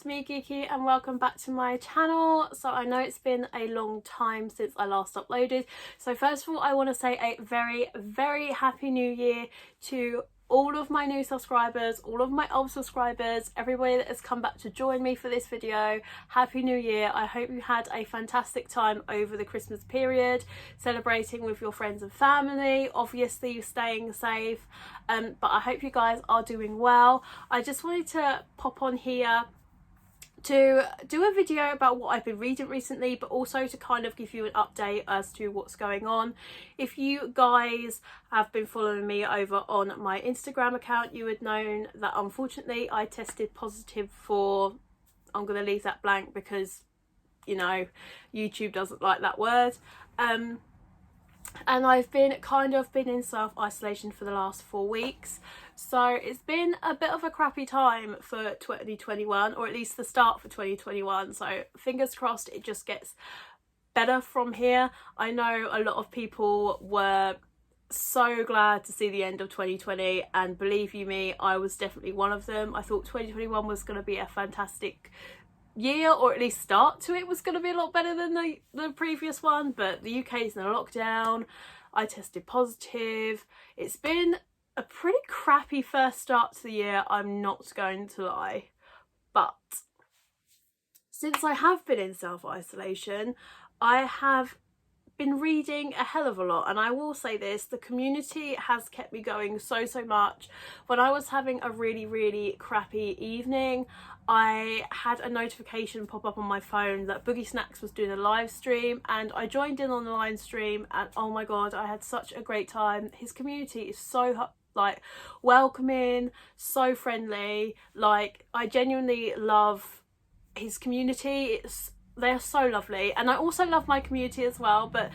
it's me Geeky and welcome back to my channel. So I know it's been a long time since I last uploaded, so first of all I want to say a very happy new year to all of my new subscribers, all of my old subscribers, everybody that has come back to join me for this video. Happy New Year. I hope you had a fantastic time over the Christmas period, celebrating with your friends and family, obviously staying safe, but I hope you guys are doing well. I just wanted to pop on here to do a video about what I've been reading recently, but also to kind of give you an update as to what's going on. If you guys have been following me over on my Instagram account, you would know that unfortunately I tested positive for, I'm going to leave that blank because, you know, YouTube doesn't like that word. And I've been in self-isolation for the last 4 weeks. So it's been a bit of a crappy time for 2021, or at least the start for 2021. So fingers crossed it just gets better from here. I know a lot of people were so glad to see the end of 2020, and believe you me, I was definitely one of them. I thought 2021 was going to be a fantastic year, or at least start to it was going to be a lot better than the previous one, but the UK is in a lockdown. I tested positive. It's been a pretty crappy first start to the year, I'm not going to lie, but since I have been in self-isolation, I have been reading a hell of a lot, and I will say this, the community has kept me going so much. When I was having a really crappy evening, I had a notification pop up on my phone that Boogie Snacks was doing a live stream, and I joined in on the live stream, and oh my god, I had such a great time. His community is so like welcoming, so friendly. Like, I genuinely love his community. They're so lovely, and I also love my community as well, but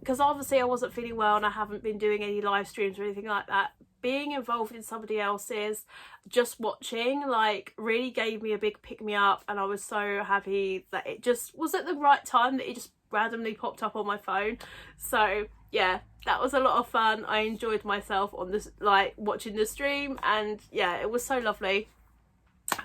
because obviously I wasn't feeling well and I haven't been doing any live streams or anything like that, being involved in somebody else's, just watching, like, really gave me a big pick me up, and I was so happy that it just was at the right time that it just randomly popped up on my phone. So yeah, that was a lot of fun. I enjoyed myself on this, like, watching the stream, and yeah, it was so lovely.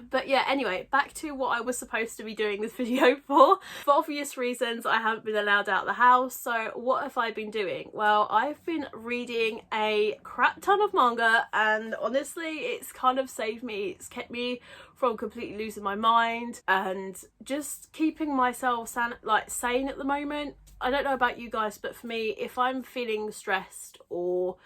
But yeah, anyway, back to what I was supposed to be doing this video for. For obvious reasons, I haven't been allowed out of the house. So what have I been doing? Well, I've been reading a crap ton of manga, and honestly, it's kind of saved me. It's kept me from completely losing my mind and just keeping myself sane at the moment. I don't know about you guys, but for me, if I'm feeling stressed or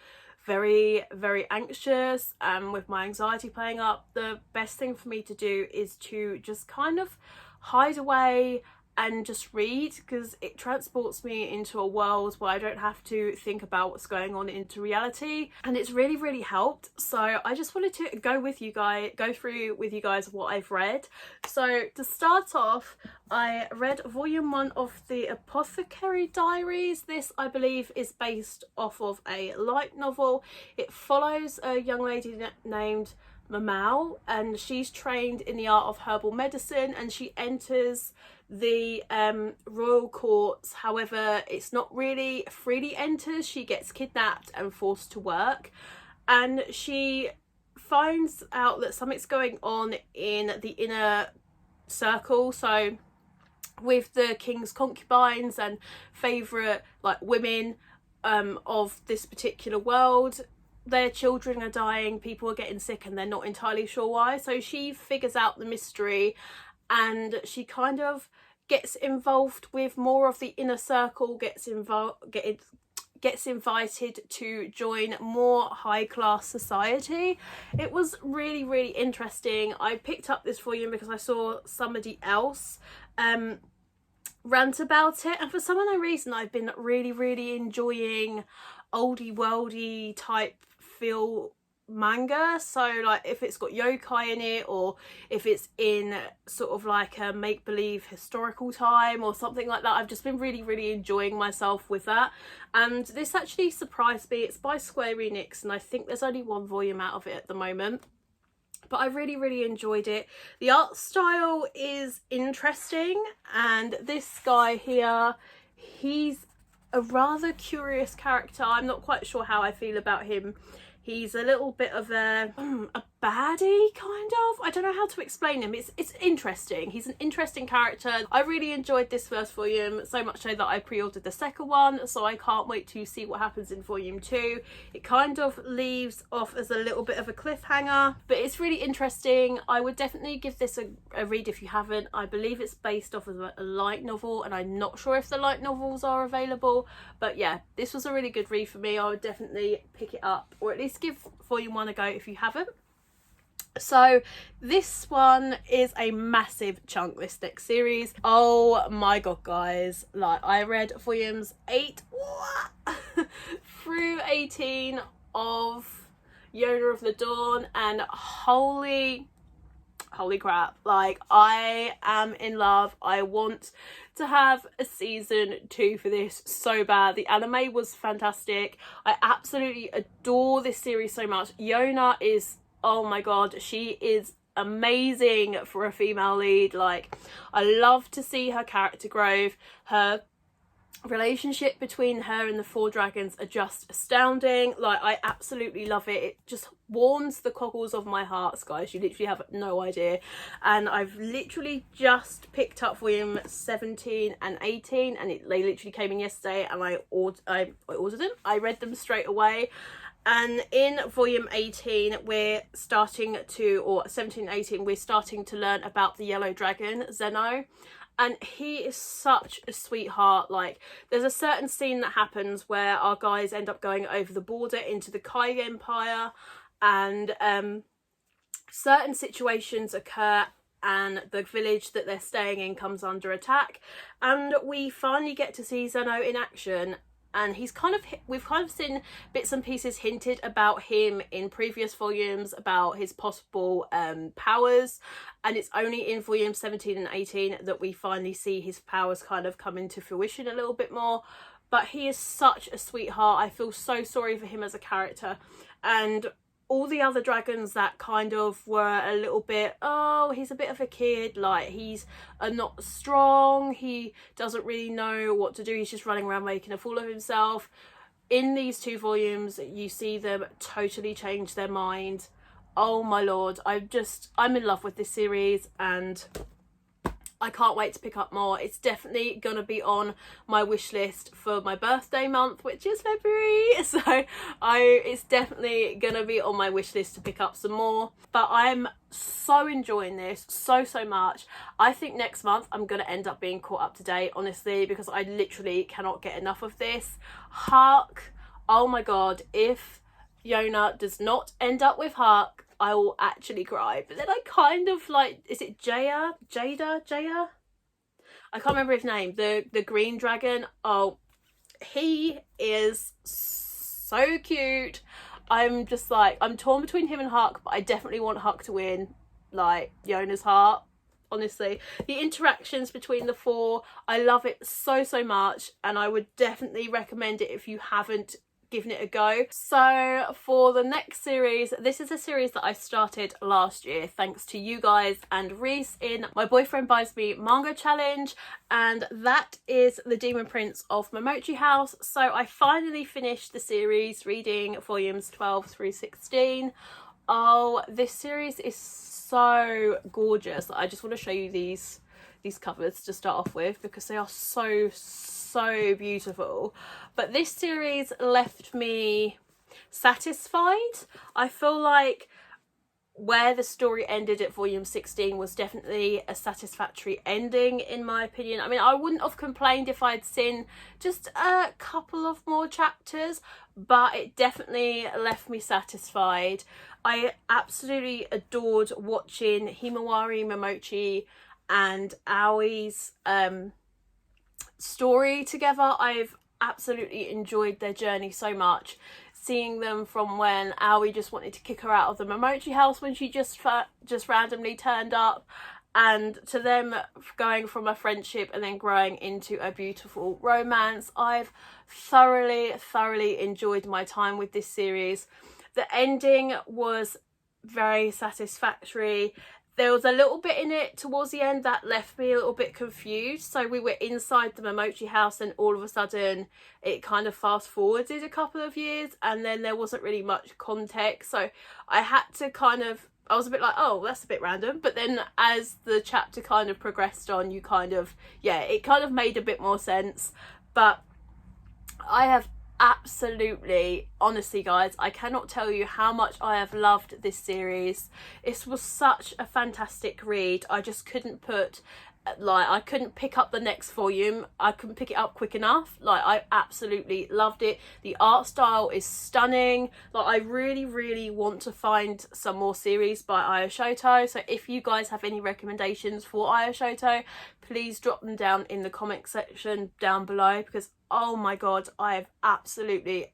very anxious and with my anxiety playing up, the best thing for me to do is to just kind of hide away and just read, because it transports me into a world where I don't have to think about what's going on into reality, and it's really helped. So I just wanted to go through with you guys what I've read. So to start off, I read volume 1 of the Apothecary Diaries. This, I believe, is based off of a light novel. It follows a young lady named Momochi, and she's trained in the art of herbal medicine, and she enters the royal courts. However, it's not really freely enters. She gets kidnapped and forced to work, and she finds out that something's going on in the inner circle. So with the king's concubines and favourite, like, women of this particular world, their children are dying, people are getting sick, and they're not entirely sure why. So she figures out the mystery, and she kind of gets involved with more of the inner circle, gets invited to join more high-class society. It was really interesting. I picked up this volume because I saw somebody else rant about it, and for some unknown reason I've been really enjoying oldie worldy type feel manga. So like, if it's got yokai in it, or if it's in sort of like a make-believe historical time or something like that, I've just been really enjoying myself with that. And this actually surprised me. It's by Square Enix, and I think there's only 1 volume out of it at the moment, but I really enjoyed it. The art style is interesting, and this guy here, he's a rather curious character. I'm not quite sure how I feel about him. He's a little bit of a baddie, kind of. I don't know how to explain him. It's interesting. He's an interesting character. I really enjoyed this first volume, so much so that I pre-ordered the second one, so I can't wait to see what happens in volume 2. It kind of leaves off as a little bit of a cliffhanger, but it's really interesting. I would definitely give this a read if you haven't. I believe it's based off of a light novel, and I'm not sure if the light novels are available, but yeah, this was a really good read for me. I would definitely pick it up, or at least give volume 1 a go if you haven't. So this one is a massive chunk, this next series. Oh my god, guys, like, I read volumes 8 through 18 of Jonah of the Dawn, and holy crap, like, I am in love. I want to have a season 2 for this so bad. The anime was fantastic. I absolutely adore this series so much. Jonah is, oh my god, she is amazing for a female lead. Like, I love to see her character growth. Her relationship between her and the 4 dragons are just astounding. Like, I absolutely love it. It just warms the cockles of my hearts, guys. You literally have no idea. And I've literally just picked up volume 17 and 18, and they literally came in yesterday, and I ordered them. I read them straight away. And in volume 18, we're starting to, or 17 and 18, we're starting to learn about the yellow dragon, Zeno. And he is such a sweetheart. Like, there's a certain scene that happens where our guys end up going over the border into the Kai Empire, and certain situations occur, and the village that they're staying in comes under attack, and we finally get to see Zeno in action. And we've kind of seen bits and pieces hinted about him in previous volumes, about his possible powers, and it's only in volume 17 and 18 that we finally see his powers kind of come into fruition a little bit more. But he is such a sweetheart. I feel so sorry for him as a character, and all the other dragons that kind of were a little bit, oh, he's a bit of a kid, like, he's not strong, he doesn't really know what to do, he's just running around making a fool of himself. In these 2 volumes, you see them totally change their mind. Oh my lord, I'm in love with this series, and I can't wait to pick up more. It's definitely gonna be on my wish list for my birthday month, which is February, so it's definitely gonna be on my wish list to pick up some more. But I'm so enjoying this so much. I think next month I'm gonna end up being caught up to date, honestly, because I literally cannot get enough of this. Hark, oh my god, if Jonah does not end up with Hark, I will actually cry. But then I kind of like, is it Jada? I can't remember his name. The green dragon. Oh, he is so cute. I'm just like, I'm torn between him and Huck, but I definitely want Huck to win, like, Jonah's heart. Honestly, the interactions between the 4, I love it so much, and I would definitely recommend it if you haven't given it a go. So for the next series, this is a series that I started last year thanks to you guys and Reese in My Boyfriend Buys Me Manga Challenge, and that is The Demon Prince of Momochi House. So I finally finished the series, reading volumes 12 through 16. Oh, this series is so gorgeous. I just want to show you these covers to start off with, because they are so beautiful. But this series left me satisfied. I feel like where the story ended at volume 16 was definitely a satisfactory ending, in my opinion. I mean, I wouldn't have complained if I'd seen just a couple of more chapters, but it definitely left me satisfied. I absolutely adored watching Himawari, Momochi and Aoi's story together. I've absolutely enjoyed their journey so much, seeing them from when Aoi just wanted to kick her out of the Momochi house when she just randomly turned up, and to them going from a friendship and then growing into a beautiful romance. I've thoroughly enjoyed my time with this series. The ending was very satisfactory. there was a little bit in it towards the end that left me a little bit confused. So we were inside the Momochi house and all of a sudden it kind of fast forwarded a couple of years and then there wasn't really much context. So I had to kind of, I was a bit like, oh, that's a bit random. But then as the chapter kind of progressed on, you kind of, yeah, it kind of made a bit more sense. But I have absolutely, honestly guys, I cannot tell you how much I have loved this series. It was such a fantastic read. I just couldn't put, like, I couldn't pick up the next volume. I couldn't pick it up quick enough. Like, I absolutely loved it. The art style is stunning. Like, I really want to find some more series by Ayashoto. So if you guys have any recommendations for Ayashoto, please drop them down in the comment section down below, because oh my god, I have absolutely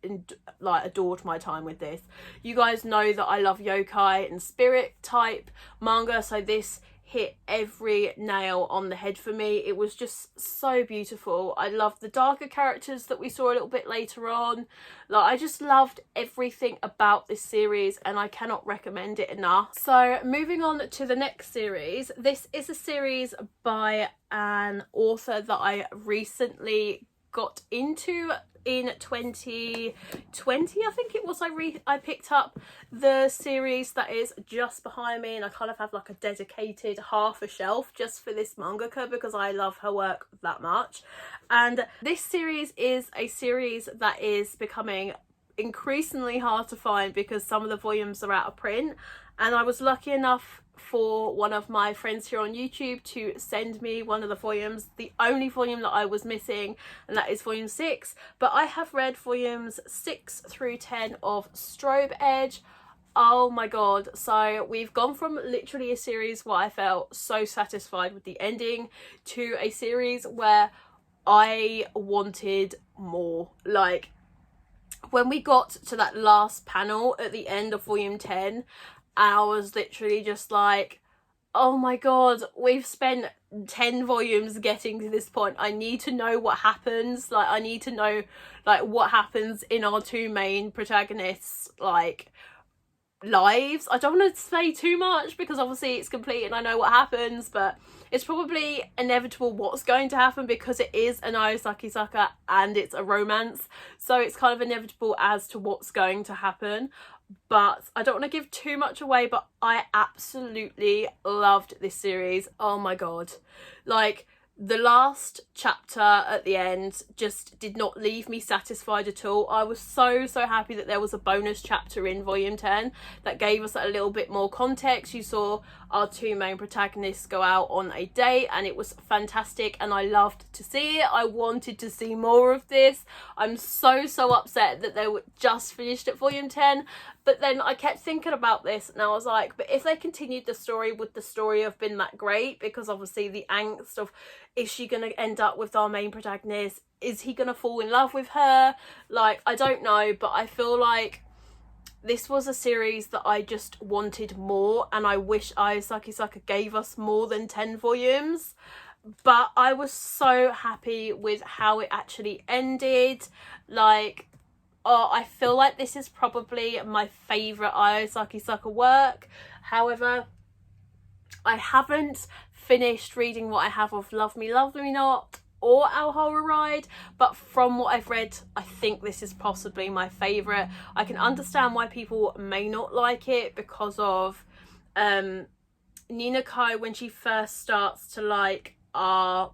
adored my time with this. You guys know that I love yokai and spirit type manga, so this hit every nail on the head for me. It was just so beautiful. I loved the darker characters that we saw a little bit later on. Like, I just loved everything about this series and I cannot recommend it enough. So moving on to the next series. This is a series by an author that I recently got into in 2020, I think it was. I picked up the series that is just behind me, and I kind of have like a dedicated half a shelf just for this mangaka because I love her work that much. And this series is a series that is becoming increasingly hard to find because some of the volumes are out of print, and I was lucky enough for one of my friends here on YouTube to send me one of the volumes, the only volume that I was missing, and that is volume 6. But I have read volumes 6 through 10 of Strobe Edge. Oh my god. So we've gone from literally a series where I felt so satisfied with the ending to a series where I wanted more. Like, when we got to that last panel at the end of volume 10, I was literally just like, oh my god, we've spent 10 volumes getting to this point. I need to know what happens. Like, I need to know like what happens in our two main protagonists like lives. I don't want to say too much because obviously it's complete and I know what happens, but it's probably inevitable what's going to happen because it is an Aosaki Saka and it's a romance, so it's kind of inevitable as to what's going to happen. But I don't want to give too much away, but I absolutely loved this series. Oh my god, like, the last chapter at the end just did not leave me satisfied at all. I was so happy that there was a bonus chapter in volume 10 that gave us a little bit more context. You saw our two main protagonists go out on a date and it was fantastic and I loved to see it. I wanted to see more of this. I'm so upset that they were just finished at volume 10, but then I kept thinking about this and I was like, but if they continued the story, would the story have been that great? Because obviously the angst of, is she going to end up with our main protagonist? Is he going to fall in love with her? Like, I don't know, but I feel like this was a series that I just wanted more, and I wish Aosaki Saka gave us more than 10 volumes. But I was so happy with how it actually ended. Like, oh, I feel like this is probably my favourite Aosaki Saka work. However, I haven't finished reading what I have of Love Me Not or Our Horror Ride, but from what I've read, I think this is possibly my favourite. I can understand why people may not like it because of Nina Kai, when she first starts to like our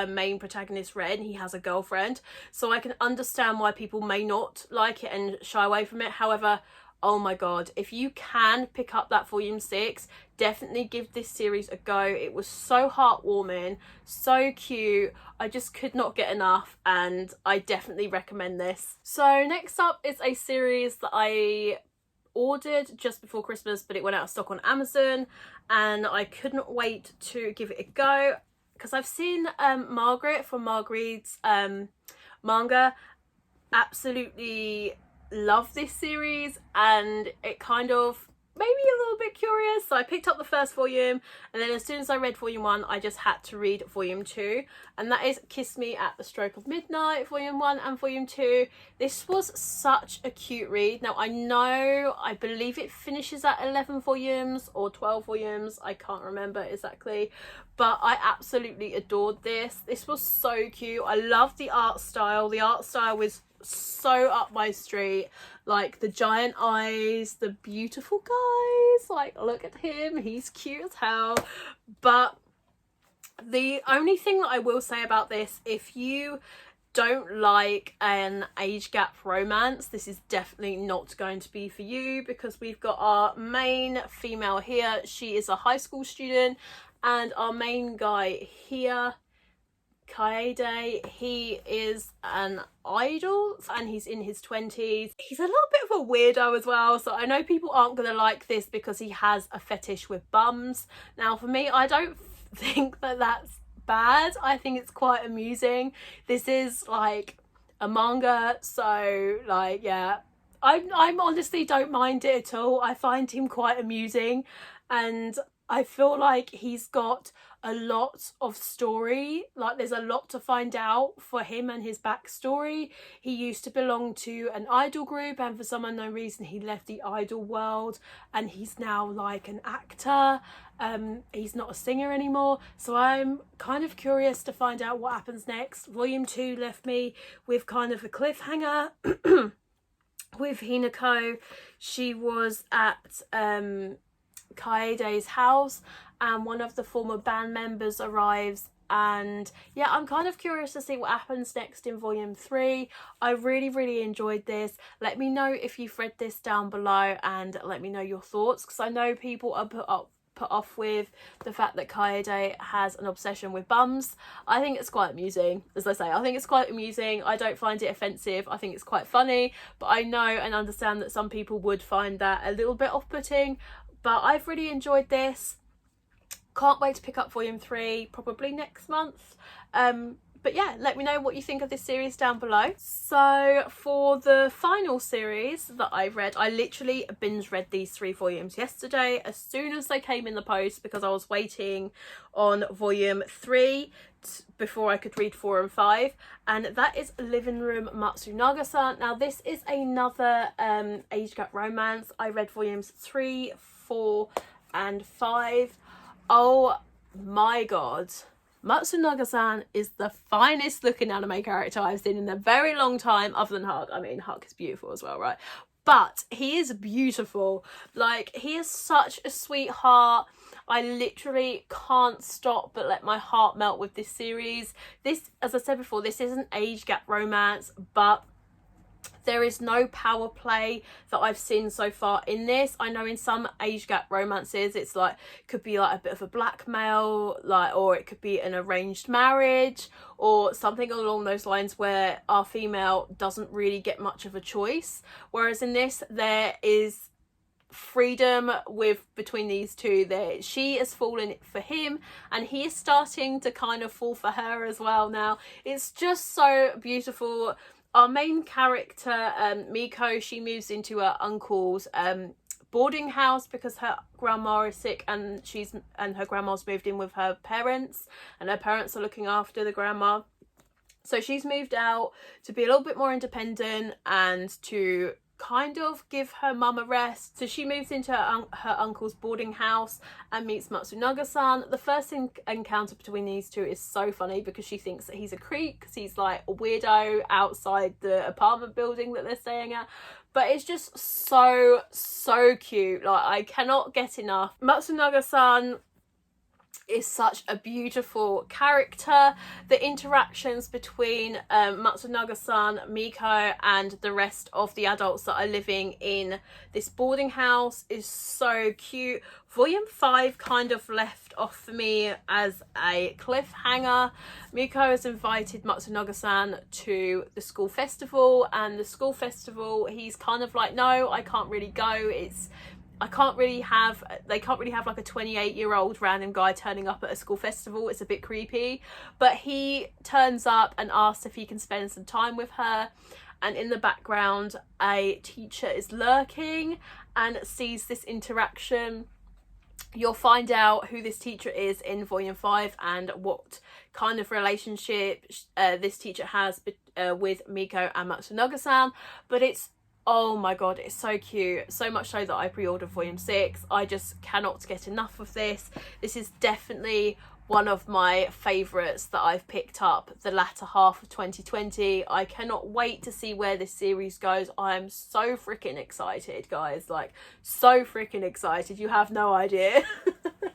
main protagonist Ren, he has a girlfriend, so I can understand why people may not like it and shy away from it. However, oh my god, if you can pick up that volume 6, definitely give this series a go. It was so heartwarming, so cute. I just could not get enough and I definitely recommend this. So next up is a series that I ordered just before Christmas, but it went out of stock on Amazon and I couldn't wait to give it a go because I've seen Margaret from Marguerite's manga absolutely love this series, and it kind of maybe a little bit curious, so I picked up the first volume, and then as soon as I read volume 1 I just had to read volume 2, and that is Kiss Me at the Stroke of Midnight, volume 1 and volume 2. This was such a cute read. Now I believe it finishes at 11 volumes or 12 volumes, I can't remember exactly, but I absolutely adored this. This was so cute. I love the art style. The art style was so up my street, like the giant eyes, the beautiful guys, like look at him, he's cute as hell. But the only thing that I will say about this, if you don't like an age gap romance, this is definitely not going to be for you, because we've got our main female here, she is a high school student, and our main guy here, Kaede, he is an idol and he's in his 20s. He's a little bit of a weirdo as well, so I know people aren't going to like this because he has a fetish with bums. Now for me, I don't think that that's bad. I think it's quite amusing. This is like a manga, so like yeah, I honestly don't mind it at all. I find him quite amusing, and I feel like he's got a lot of story, like there's a lot to find out for him and his backstory. He used to belong to an idol group, and for some unknown reason he left the idol world, and he's now like an actor. He's not a singer anymore, so I'm kind of curious to find out what happens next. Volume 2 left me with kind of a cliffhanger with Hinako. She was at Kaede's house, and one of the former band members arrives, and yeah, I'm kind of curious to see what happens next in volume 3. I really enjoyed this. Let me know if you've read this down below, and let me know your thoughts, because I know people are put off with the fact that Kaede has an obsession with bums. I think it's quite amusing. As I say, I think it's quite amusing. I don't find it offensive. I think it's quite funny, but I know and understand that some people would find that a little bit off-putting. But I've really enjoyed this. Can't wait to pick up volume 3 probably next month. But yeah, let me know what you think of this series down below. So for the final series that I read, I literally binge read these 3 volumes yesterday as soon as they came in the post, because I was waiting on volume 3 before I could read 4 and 5, and that is Living Room Matsunagasan. Now this is another age gap romance. I read volumes 3, 4 and 5. Oh my god, Matsunaga-san is the finest looking anime character I've seen in a very long time, other than Hug. I mean, Hug is beautiful as well, right? But he is beautiful. Like, he is such a sweetheart. I literally can't stop but let my heart melt with this series. This, as I said before, this is an age gap romance, but there is no power play that I've seen so far in this. I know in some age gap romances it's like, could be like a bit of a blackmail, like, or it could be an arranged marriage or something along those lines, where our female doesn't really get much of a choice. Whereas in this, there is freedom between these two. That she is falling for him and he is starting to kind of fall for her as well. Now it's just so beautiful. Our main character, Miko, she moves into her uncle's boarding house because her grandma is sick, and her grandma's moved in with her parents, and her parents are looking after the grandma. So she's moved out to be a little bit more independent and to kind of give her mum a rest. So she moves into her uncle's boarding house and meets Matsunaga-san. The first encounter between these two is so funny because she thinks that he's a creep because he's like a weirdo outside the apartment building that they're staying at. But it's just so cute. Like, I cannot get enough. Matsunaga-san is such a beautiful character. The interactions between Matsunaga-san, Miko and the rest of the adults that are living in this boarding house is so cute. Volume 5 kind of left off for me as a cliffhanger. Miko has invited Matsunaga-san to the school festival, and the school festival, he's kind of like, no, I can't really go. They can't really have like a 28-year-old random guy turning up at a school festival. It's a bit creepy. But he turns up and asks if he can spend some time with her. and in the background a teacher is lurking and sees this interaction. You'll find out who this teacher is in volume 5 and what kind of relationship this teacher has with Miko and Matsunagasan. But it's, oh my god, it's so cute. So much so that I pre-ordered volume 6. I just cannot get enough of this. This is definitely one of my favourites that I've picked up the latter half of 2020. I cannot wait to see where this series goes. I'm so freaking excited, guys. Like, so freaking excited. You have no idea.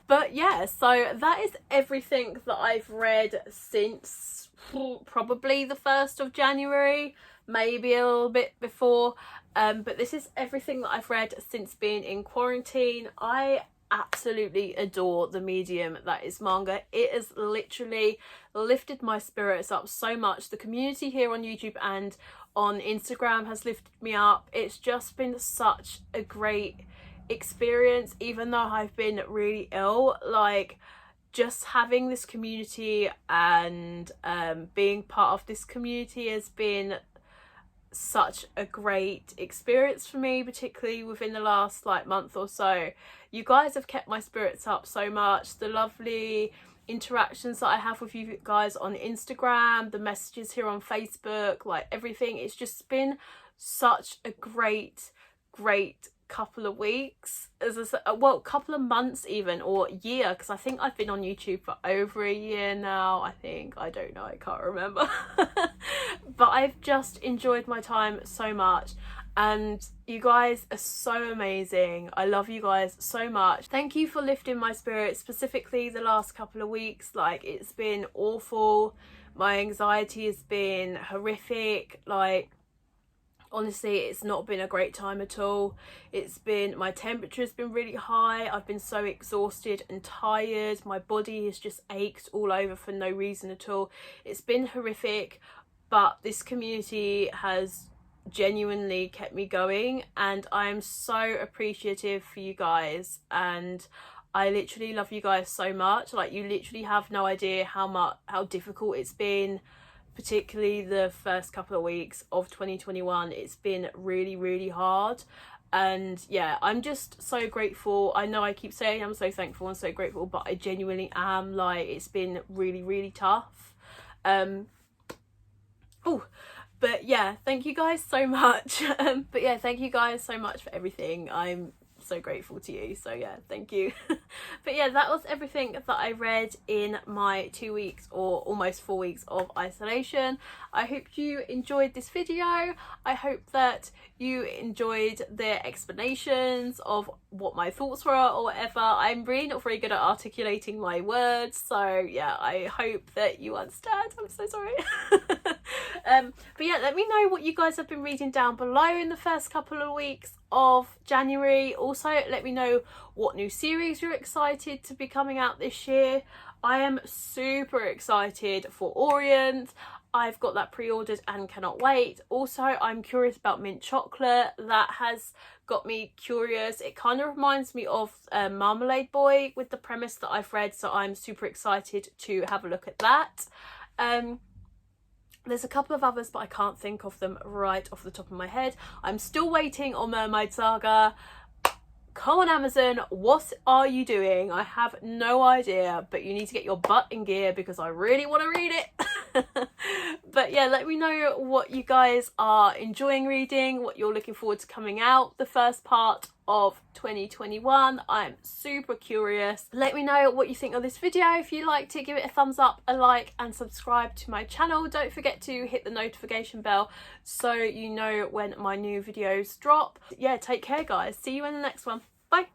But yeah, so that is everything that I've read since probably the 1st of January, maybe a little bit before. But this is everything that I've read since being in quarantine. I absolutely adore the medium that is manga. It has literally lifted my spirits up so much. The community here on YouTube and on Instagram has lifted me up. It's just been such a great experience, even though I've been really ill. Like, just having this community and being part of this community has been such a great experience for me, particularly within the last like month or so. You guys have kept my spirits up so much. The lovely interactions that I have with you guys on Instagram, the messages here on Facebook, like everything, it's just been such a great couple of weeks, well, couple of months even, or year, because I think I've been on YouTube for over a year now. I don't know, I can't remember. But I've just enjoyed my time so much, and you guys are so amazing. I love you guys so much. Thank you for lifting my spirits, specifically the last couple of weeks. Like, it's been awful. My anxiety has been horrific. Like, honestly, it's not been a great time at all. My temperature has been really high. I've been so exhausted and tired. My body has just ached all over for no reason at all. It's been horrific, but this community has genuinely kept me going, and I am so appreciative for you guys, and I literally love you guys so much. Like, you literally have no idea how difficult it's been, particularly the first couple of weeks of 2021. It's been really hard, and yeah, I'm just so grateful. I know I keep saying I'm so thankful and so grateful, but I genuinely am. Like, it's been really tough. But yeah, thank you guys so much. But yeah, thank you guys so much for everything. I'm so grateful to you, so yeah, thank you. But yeah, that was everything that I read in my 2 weeks or almost 4 weeks of isolation. I hope you enjoyed this video. I hope that you enjoyed the explanations of what my thoughts were or whatever. I'm really not very good at articulating my words, so yeah, I hope that you understand. I'm so sorry. But yeah, let me know what you guys have been reading down below in the first couple of weeks of January. Also, let me know what new series you're excited to be coming out this year. I am super excited for Orient. I've got that pre-ordered and cannot wait. Also, I'm curious about mint chocolate. That has got me curious. It kind of reminds me of Marmalade Boy with the premise that I've read, so I'm super excited to have a look at that. There's a couple of others, but I can't think of them right off the top of my head. I'm still waiting on Mermaid Saga. Come on, Amazon, what are you doing? I have no idea, but you need to get your butt in gear because I really want to read it. But yeah, let me know what you guys are enjoying reading, what you're looking forward to coming out the first part of 2021. I'm super curious. Let me know what you think of this video. If you liked it, give it a thumbs up, a like, and subscribe to my channel. Don't forget to hit the notification bell so you know when my new videos drop. Yeah, take care guys. See you in the next one. Bye.